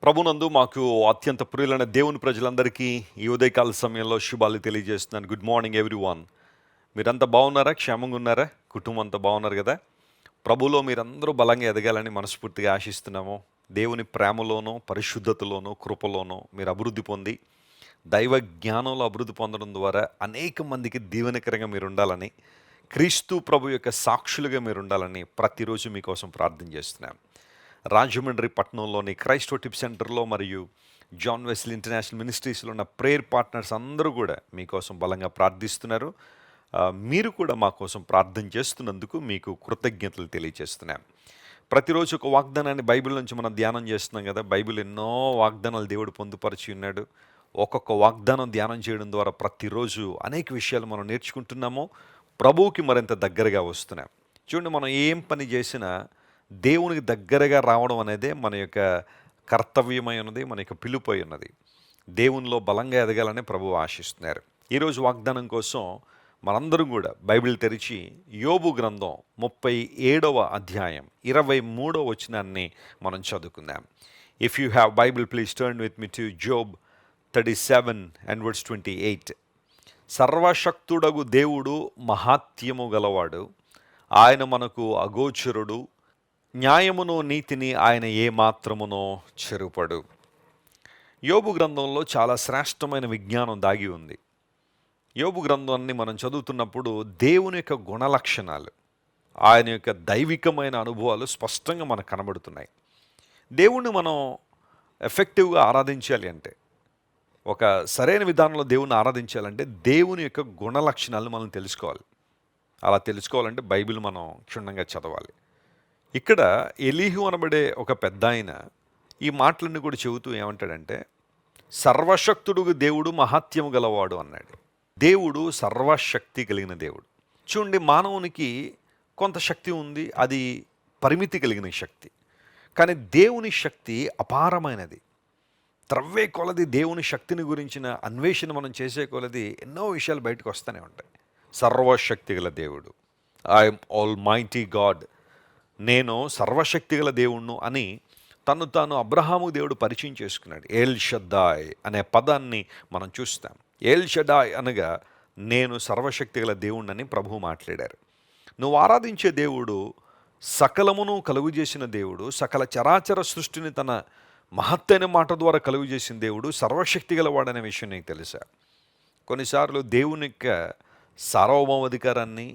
ప్రభునందు మాకు అత్యంత ప్రియులైన దేవుని ప్రజలందరికీ ఈ ఉదయకాల సమయంలో శుభాలు తెలియజేస్తున్నాను. Good morning everyone. మీరంతా బాగున్నారా? క్షేమంగా ఉన్నారా? కుటుంబం అంతా బాగున్నారు కదా? ప్రభులో మీరందరూ బలంగా ఎదగాలని మనస్ఫూర్తిగా ఆశిస్తున్నాము. దేవుని ప్రేమలోనూ, పరిశుద్ధతలోనూ, కృపలోనూ మీరు అభివృద్ధి పొంది దైవ జ్ఞానంలో అభివృద్ధి పొందడం ద్వారా అనేక మందికి దీవెనకరంగా మీరు ఉండాలని, క్రీస్తు ప్రభు యొక్క సాక్షులుగా మీరు ఉండాలని ప్రతిరోజు మీకోసం ప్రార్థన చేస్తున్నాం. రాజమండ్రి పట్టణంలోని క్రైస్ట్ టిప్ సెంటర్లో మరియు జాన్ వెస్లీ ఇంటర్నేషనల్ మినిస్ట్రీస్లో ఉన్న ప్రేయర్ పార్ట్నర్స్ అందరూ కూడా మీకోసం బలంగా ప్రార్థిస్తున్నారు. మీరు కూడా మా కోసం ప్రార్థన చేస్తున్నందుకు మీకు కృతజ్ఞతలు తెలియజేస్తున్నాం. ప్రతిరోజు ఒక వాగ్దానాన్ని బైబిల్ నుంచి మనం ధ్యానం చేస్తున్నాం కదా. బైబిల్ ఎన్నో వాగ్దానాలు దేవుడు పొందుపరిచి ఉన్నాడు. ఒక్కొక్క వాగ్దానం ధ్యానం చేయడం ద్వారా ప్రతిరోజు అనేక విషయాలు మనం నేర్చుకుంటున్నాము. ప్రభువుకి మరింత దగ్గరగా వస్తున్నాం. చూడండి, మనం ఏం పని చేసినా దేవునికి దగ్గరగా రావడం అనేదే మన యొక్క కర్తవ్యమై ఉన్నది, మన యొక్క పిలుపై ఉన్నది. దేవునిలో బలంగా ఎదగాలని ప్రభువు ఆశిస్తున్నారు. ఈరోజు వాగ్దానం కోసం మనందరం కూడా బైబిల్ తెరిచి యోబు గ్రంథం 37వ అధ్యాయం 23వ వచనాన్ని మనం చదువుకుందాం. If you have Bible please turn with me to Job 37 and verse 28. సర్వశక్తుడగు దేవుడు మహాత్యము గలవాడు, ఆయన మనకు అగోచరుడు, న్యాయమును నీతిని ఆయన ఏమాత్రమునో చెరుపడు. యోబు గ్రంథంలో చాలా శ్రేష్టమైన విజ్ఞానం దాగి ఉంది. యోబు గ్రంథాన్ని మనం చదువుతున్నప్పుడు దేవుని యొక్క గుణలక్షణాలు, ఆయన యొక్క దైవికమైన అనుభవాలు స్పష్టంగా మనకు కనబడుతున్నాయి. దేవుణ్ణి మనం ఎఫెక్టివ్గా ఆరాధించాలి అంటే, ఒక సరైన విధానంలో దేవుణ్ణి ఆరాధించాలంటే దేవుని యొక్క గుణలక్షణాలను మనం తెలుసుకోవాలి. అలా తెలుసుకోవాలంటే బైబిల్ మనం క్షుణ్ణంగా చదవాలి. ఇక్కడ ఎలీహు అనబడే ఒక పెద్ద ఆయన ఈ మాటలన్నీ కూడా చెబుతూ ఏమంటాడంటే, సర్వశక్తుడు దేవుడు మహాత్యము గలవాడు అన్నాడు. దేవుడు సర్వశక్తి కలిగిన దేవుడు. చూడండి, మానవునికి కొంత శక్తి ఉంది, అది పరిమితి కలిగిన శక్తి. కానీ దేవుని శక్తి అపారమైనది. త్రవ్వే కొలది దేవుని శక్తిని గురించిన అన్వేషణ మనం చేసే కొలది ఎన్నో విషయాలు బయటకు వస్తూనే ఉంటాయి. సర్వశక్తి గల దేవుడు, ఐఎమ్ ఆల్ మైటీ గాడ్, నేను సర్వశక్తి గల దేవుణ్ణు అని తను తాను అబ్రహాము దేవుడు పరిచయం చేసుకున్నాడు. ఏల్ షద్దాయ్ అనే పదాన్ని మనం చూస్తాం. ఏల్ షడాయ్ అనగా నేను సర్వశక్తి గల దేవుణ్ణని ప్రభువు మాట్లాడారు. నువ్వు ఆరాధించే దేవుడు సకలమును కలుగు చేసిన దేవుడు, సకల చరాచర సృష్టిని తన మహత్తైన మాట ద్వారా కలుగు చేసిన దేవుడు, సర్వశక్తి గలవాడనే విషయం నీకు తెలుసా? కొన్నిసార్లు దేవుని యొక్క సార్వభౌమాధికారాన్ని,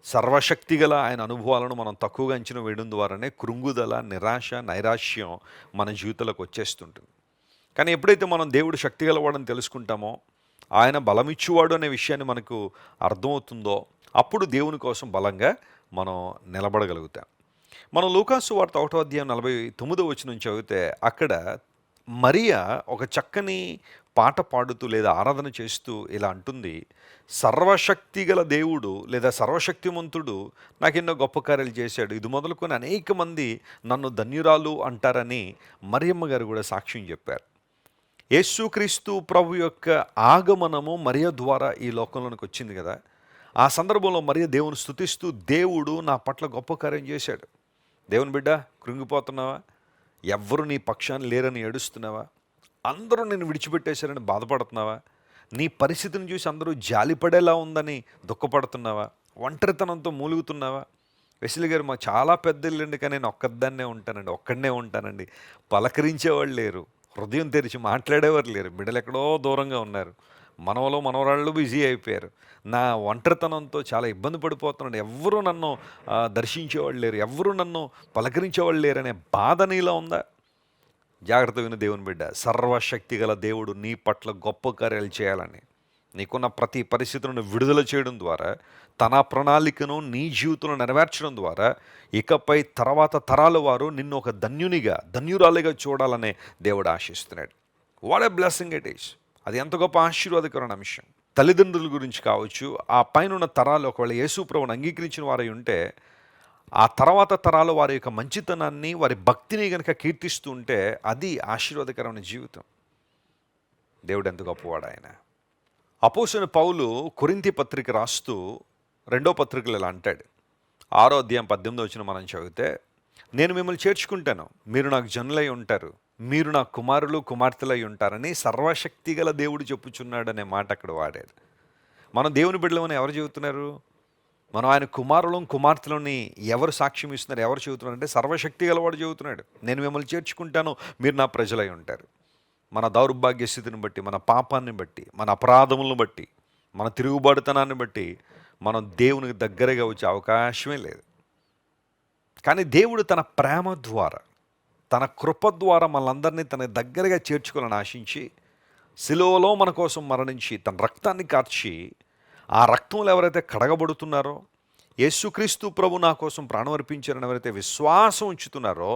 సర్వశక్తి గల ఆయన అనుభవాలను మనం తక్కువగా అంచనా వేయడం ద్వారానే కృంగుదల, నిరాశ, నైరాశ్యం మన జీవితంలోకి వచ్చేస్తుంటుంది. కానీ ఎప్పుడైతే మనం దేవుడు శక్తి గలవాడని తెలుసుకుంటామో, ఆయన బలమిచ్చువాడు అనే విషయాన్ని మనకు అర్థమవుతుందో, అప్పుడు దేవుని కోసం బలంగా మనం నిలబడగలుగుతాం. మనం లూకాసు వార్త 1వ అధ్యాయం 49వ వచనం చదివితే అక్కడ మరియా ఒక చక్కని పాట పాడుతూ లేదా ఆరాధన చేస్తూ ఇలా అంటుంది, సర్వశక్తి గల దేవుడు లేదా సర్వశక్తిమంతుడు నాకు ఎన్నో గొప్ప కార్యాలు చేశాడు, ఇది మొదలుకొని అనేక మంది నన్ను ధన్యురాలు అంటారని మరియమ్మ గారు కూడా సాక్ష్యం చెప్పారు. యేసుక్రీస్తు ప్రభు యొక్క ఆగమనము మరియ ద్వారా ఈ లోకంలోనికి వచ్చింది కదా. ఆ సందర్భంలో మరియ దేవుని స్తుతిస్తూ, దేవుడు నా పట్ల గొప్ప కార్యం చేశాడు. దేవుని బిడ్డ, కృంగిపోతున్నావా? ఎవ్వరు నీ పక్షాన్ని లేరని ఏడుస్తున్నావా? అందరూ నిన్ను విడిచిపెట్టేశారని బాధపడుతున్నావా? నీ పరిస్థితిని చూసి అందరూ జాలిపడేలా ఉందని దుఃఖపడుతున్నావా? ఒంటరితనంతో మూలుగుతున్నావా? వెస్లీ గారు, మా చాలా పెద్ద ఇల్లండి, కానీ నేను ఒక్కడనే ఉంటానండి. పలకరించేవాళ్ళు లేరు, హృదయం తెరిచి మాట్లాడేవారు లేరు, బిడ్డలు ఎక్కడో దూరంగా ఉన్నారు, మనవరాళ్ళు బిజీ అయిపోయారు, నా ఒంటరితనంతో చాలా ఇబ్బంది పడిపోతున్నాడు, ఎవ్వరూ నన్ను దర్శించేవాళ్ళు లేరు, ఎవ్వరూ నన్ను పలకరించేవాళ్ళు లేరు అనే బాధ నీలో ఉందా? జాగ్రత్త విను దేవుని బిడ్డ, సర్వశక్తి గల దేవుడు నీ పట్ల గొప్ప కార్యాలు చేయాలని, నీకున్న ప్రతి పరిస్థితులను విడుదల చేయడం ద్వారా, తన ప్రణాళికను నీ జీవితంలో నెరవేర్చడం ద్వారా ఇకపై తర్వాత తరాల వారు నిన్ను ఒక ధన్యురాలిగా చూడాలనే దేవుడు ఆశిస్తున్నాడు. What a blessing it is! అది ఎంత గొప్ప ఆశీర్వాదకరమైన అంశం. తల్లిదండ్రుల గురించి కావచ్చు, ఆ పైన తరాలు ఒకవేళ యేసు ప్రభువును అంగీకరించిన వారై ఉంటే, ఆ తర్వాత తరాలు వారి యొక్క మంచితనాన్ని, వారి భక్తిని కనుక కీర్తిస్తూ ఉంటే అది ఆశీర్వాదకరమైన జీవితం. దేవుడు ఎంత గొప్పవాడు ఆయన. అపోస్తలుడైన పౌలు కొరింథీ పత్రిక రాస్తూ 2వ పత్రికలో ఇలా అంటాడు. 6వ అధ్యాయం 18వ వచనం మనం చదివితే, నేను మిమ్మల్ని చేర్చుకుంటాను, మీరు నాకు జనులై ఉంటారు, మీరు నా కుమారులు కుమార్తెలై ఉంటారని సర్వశక్తి గల దేవుడు చెప్పుచున్నాడు అనే మాట అక్కడ వాడారు. మనం దేవుని బిడ్డలమని ఎవరు చెబుతున్నారు? మనం ఆయన కుమారులం కుమార్తెలని ఎవరు సాక్ష్యం ఇస్తున్నారు, ఎవరు చెబుతున్నారు అంటే సర్వశక్తి గలవాడు చెబుతున్నాడు. నేను మిమ్మల్ని చేర్చుకుంటాను, మీరు నా ప్రజలై ఉంటారు. మన దౌర్భాగ్య స్థితిని బట్టి, మన పాపాన్ని బట్టి, మన అపరాధములను బట్టి, మన తిరుగుబాటుతనాన్ని బట్టి మనం దేవునికి దగ్గరగా వచ్చే అవకాశమే లేదు. కానీ దేవుడు తన ప్రేమ ద్వారా, తన కృప ద్వారా మనందరినీ తన దగ్గరగా చేర్చుకోవాలని ఆశించి సిలువలో మన కోసం మరణించి తన రక్తాన్ని కార్చి ఆ రక్తంలో ఎవరైతే కడగబడుతున్నారో, యేసుక్రీస్తు ప్రభు నా కోసం ప్రాణం అర్పించారని ఎవరైతే విశ్వాసం ఉంచుతున్నారో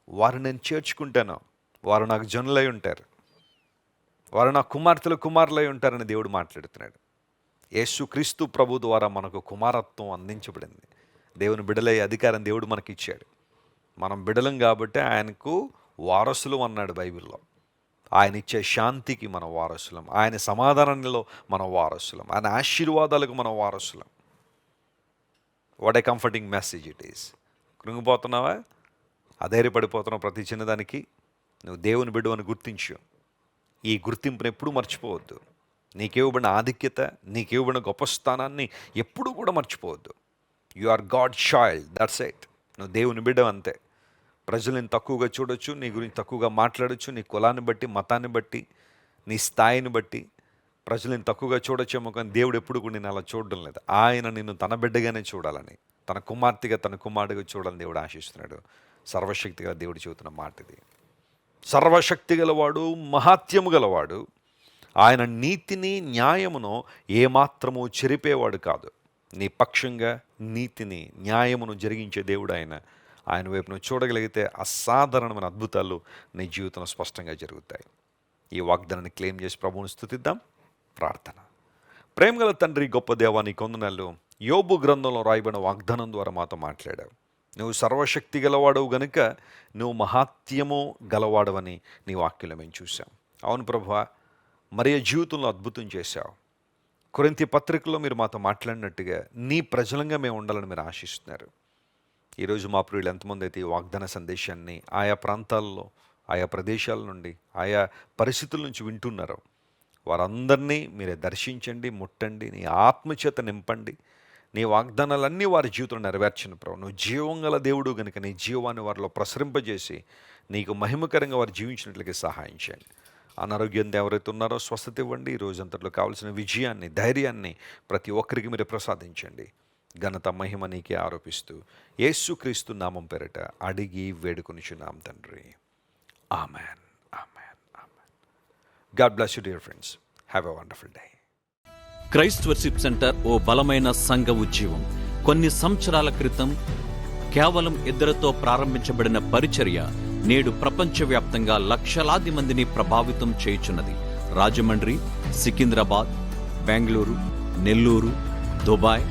వారు నేను చేర్చుకుంటాను, వారు నాకు జనులై ఉంటారు, వారు నా కుమార్తెలు కుమారులై ఉంటారని దేవుడు మాట్లాడుతున్నాడు. యేసుక్రీస్తు ప్రభు ద్వారా మనకు కుమారత్వం అందించబడింది. దేవుని బిడలయ్యే అధికారం దేవుడు మనకి ఇచ్చాడు. మనం బిడలం కాబట్టి ఆయనకు వారసులు అన్నాడు బైబిల్లో. ఆయన ఇచ్చే శాంతికి మనం వారసులం, ఆయన సమాధానంలో మనం వారసులం, ఆయన ఆశీర్వాదాలకు మనం వారసులం. What a comforting message it is. కృంగిపోతున్నావా? అధైర్యపడిపోతున్నావు ప్రతి చిన్నదానికి? నువ్వు దేవుని బిడ్డ అని గుర్తించు. ఈ గుర్తింపును ఎప్పుడూ మర్చిపోవద్దు. నీకేవ్వబడిన ఆధిక్యత, నీకేవ్వబడిన గొప్ప స్థానాన్ని ఎప్పుడూ కూడా మర్చిపోవద్దు. You are God child, that's it. నువ్వు దేవుని బిడ్డ అంతే. ప్రజలను తక్కువగా చూడొచ్చు, నీ గురించి తక్కువగా మాట్లాడచ్చు, నీ కులాన్ని బట్టి, మతాన్ని బట్టి, నీ స్థాయిని బట్టి ప్రజలను తక్కువగా చూడొచ్చేమో, కానీ దేవుడు ఎప్పుడు కూడా నేను అలా చూడడం లేదు. ఆయన నిన్ను తన బిడ్డగానే చూడాలని, తన కుమార్తెగా తన కుమారుడిగా చూడాలని దేవుడు ఆశిస్తున్నాడు. సర్వశక్తిగా దేవుడు చెబుతున్న మాట ఇది. సర్వశక్తి గలవాడు, మహాత్యము గలవాడు, ఆయన నీతిని న్యాయమును ఏమాత్రము చెరిపేవాడు కాదు. నీ పక్షంగా నీతిని న్యాయమును జరిగించే దేవుడు ఆయన వైపు నువ్వు చూడగలిగితే అసాధారణమైన అద్భుతాలు నీ జీవితంలో స్పష్టంగా జరుగుతాయి. ఈ వాగ్దానాన్ని క్లెయిమ్ చేసి ప్రభువుని స్తుతిద్దాం. ప్రార్థన. ప్రేమగల తండ్రి, గొప్ప దేవా, నీ కొందనాలు. యోబు గ్రంథంలో రాయబడిన వాగ్దానం ద్వారా మాతో మాట్లాడావు. నువ్వు సర్వశక్తి గలవాడవు గనుక నువ్వు మహాత్యము గలవాడవని నీ వాక్యంలో మేము చూసాం. అవును ప్రభువా, మరియ జీవితంలో అద్భుతం చేశావు. కొరింథీ పత్రికలో మీరు మాతో మాట్లాడినట్టుగా నీ ప్రజలంగా మేము ఉండాలని మీరు ఆశిస్తున్నారు. ఈరోజు మా ప్రియులు ఎంతమంది అయితే ఈ వాగ్దాన సందేశాన్ని ఆయా ప్రాంతాల్లో, ఆయా ప్రదేశాల నుండి, ఆయా పరిస్థితుల నుంచి వింటున్నారో వారందరినీ మీరే దర్శించండి, ముట్టండి, నీ ఆత్మచేత నింపండి. నీ వాగ్దానాలన్నీ వారి జీవితంలో నెరవేర్చిన ప్రభు. నువ్వు జీవం గల దేవుడు కనుక నీ జీవాన్ని వారిలో ప్రసరింపజేసి నీకు మహిమకరంగా వారు జీవించినట్లుగా సహాయం చేయండి. అనారోగ్యంతో ఎవరైతే ఉన్నారో స్వస్థత ఇవ్వండి. ఈ రోజంతట్లో కావాల్సిన విజయాన్ని, ధైర్యాన్ని ప్రతి ఒక్కరికి మీరు ప్రసాదించండి. ఘనత మహిమ నీకే ఆరోపిస్తూ యేసుక్రీస్తు నామం పేరిట అడిగి వేడుకొనిచున్నాం తండ్రి. Amen, amen, amen. God bless you dear friends. Have a wonderful day. Christ worship center ఓ బలమైన సంఘ ఉజ్జీవం. కొన్ని సంవత్సరాల క్రితం కేవలం ఇద్దరితో ప్రారంభించబడిన పరిచర్య నేడు ప్రపంచవ్యాప్తంగా లక్షలాది మందిని ప్రభావితం చేయుచున్నది. రాజమండ్రి, సికింద్రాబాద్, బెంగళూరు, నెల్లూరు, దుబాయ్,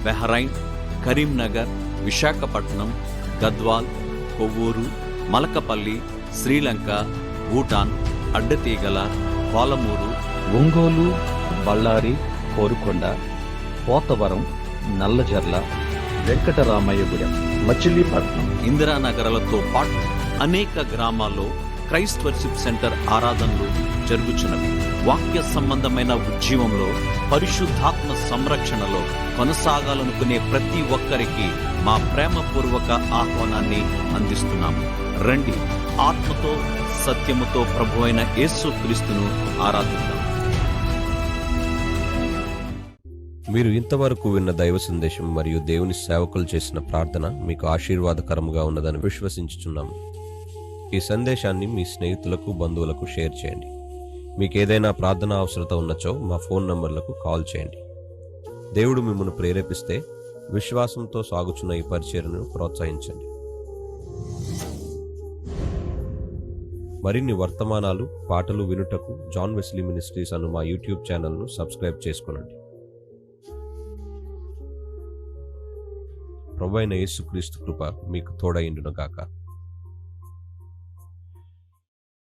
బెహ్రైన్, కరీంనగర్, విశాఖపట్నం, గద్వాల్, కొవ్వూరు, మలకపల్లి, శ్రీలంక, భూటాన్, అడ్డతీగల, పాలమూరు, ఒంగోలు, బళ్ళారి, కోరుకొండ, పోతవరం, నల్లజర్ల, వెంకటరామయ్యగూడెం, మచిలీపట్నం, ఇందిరానగర్లతో పాటు అనేక గ్రామాల్లో క్రైస్ట్ వర్షిప్ సెంటర్ ఆరాధనలు జరుగుచున్నవి. వాక్య సంబంధమైన ఉజ్జీవంలో, పరిశుద్ధాత్మ సంరక్షణలో కొనసాగాలనుకునే ప్రతి ఒక్కరికి మా ప్రేమపూర్వక ఆహ్వానాన్ని అందిస్తున్నాము. రండి, ఆత్మతో సత్యముతో ప్రభువైన యేసుక్రీస్తును ఆరాధిద్దాం. మీరు ఇంతవరకు విన్న దైవ సందేశం మరియు దేవుని సేవకులు చేసిన ప్రార్థన మీకు ఆశీర్వాదకరముగా ఉన్నదని విశ్వసించుచున్నాము. ఈ సందేశాన్ని మీ స్నేహితులకు, బంధువులకు షేర్ చేయండి. మీకు ఏదైనా ప్రార్థన అవసరత ఉన్నచో మా ఫోన్ నంబర్లకు కాల్ చేయండి. దేవుడు మిమ్మల్ని ప్రేరేపిస్తే విశ్వాసంతో సాగుచున్న ఈ పరిచర్యను ప్రోత్సహించండి. మరిన్ని వర్తమానాలు, పాటలు వినుటకు జాన్ వెస్లీ మినిస్ట్రీస్ అను మా యూట్యూబ్ ఛానల్ను సబ్స్క్రైబ్ చేసుకొనండి. ప్రభువైన యేసుక్రీస్తు కృప మీకు తోడైండును గాక.